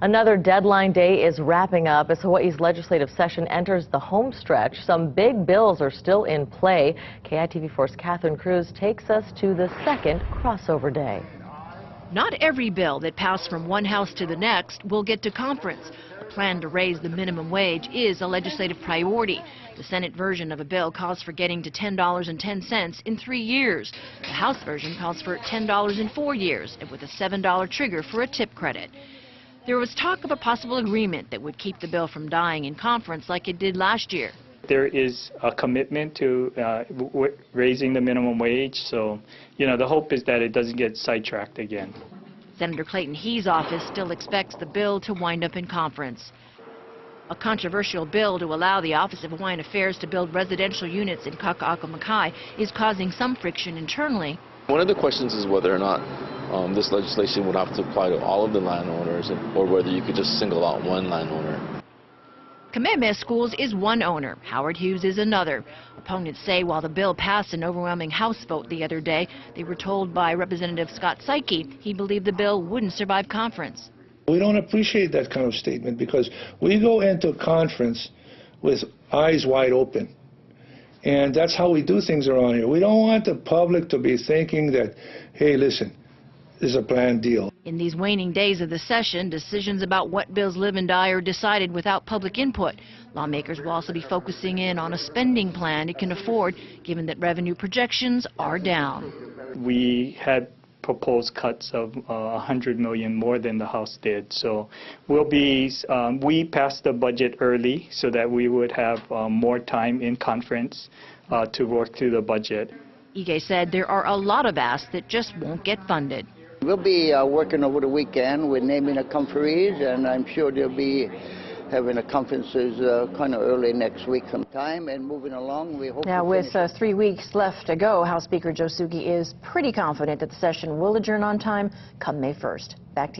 Another deadline day is wrapping up as Hawaii's legislative session enters the home stretch. Some big bills are still in play. KITV4's Catherine Cruz takes us to the second crossover day. Not every bill that passed from one house to the next will get to conference. A plan to raise the minimum wage is a legislative priority. The Senate version of a bill calls for getting to $10.10 in 3 years. The House version calls for $10 in 4 years, and with a $7 trigger for a tip credit. There was talk of a possible agreement that would keep the bill from dying in conference like it did last year. There is a commitment to raising the minimum wage, so, the hope is that it doesn't get sidetracked again. Senator Clayton He's office still expects the bill to wind up in conference. A controversial bill to allow the Office of Hawaiian Affairs to build residential units in Kaka'ako is causing some friction internally. One of the questions is whether or not this legislation would have to apply to all of the landowners, or whether you could just single out one landowner. Kamehameha Schools is one owner. Howard Hughes is another. Opponents say while the bill passed an overwhelming House vote the other day, they were told by Representative Scott Saiki he believed the bill wouldn't survive conference. We don't appreciate that kind of statement because we go into conference with eyes wide open. And that's how we do things around here. We don't want the public to be thinking that, hey, listen, this is a planned deal. In these waning days of the session, decisions about what bills live and die are decided without public input. Lawmakers will also be focusing in on a spending plan it can afford, given that revenue projections are down. We had proposed cuts of $100 million more than the House did. So we passed the budget early so that we would have more time in conference to work through the budget. Ige said there are a lot of asks that just won't get funded. We'll be working over the weekend with naming the conferees, and I'm sure they'll be having the conferences kind of early next week sometime, and moving along. We hope. Now, with 3 weeks left to go, House Speaker Joe Souki is pretty confident that the session will adjourn on time come May 1st. Back to you.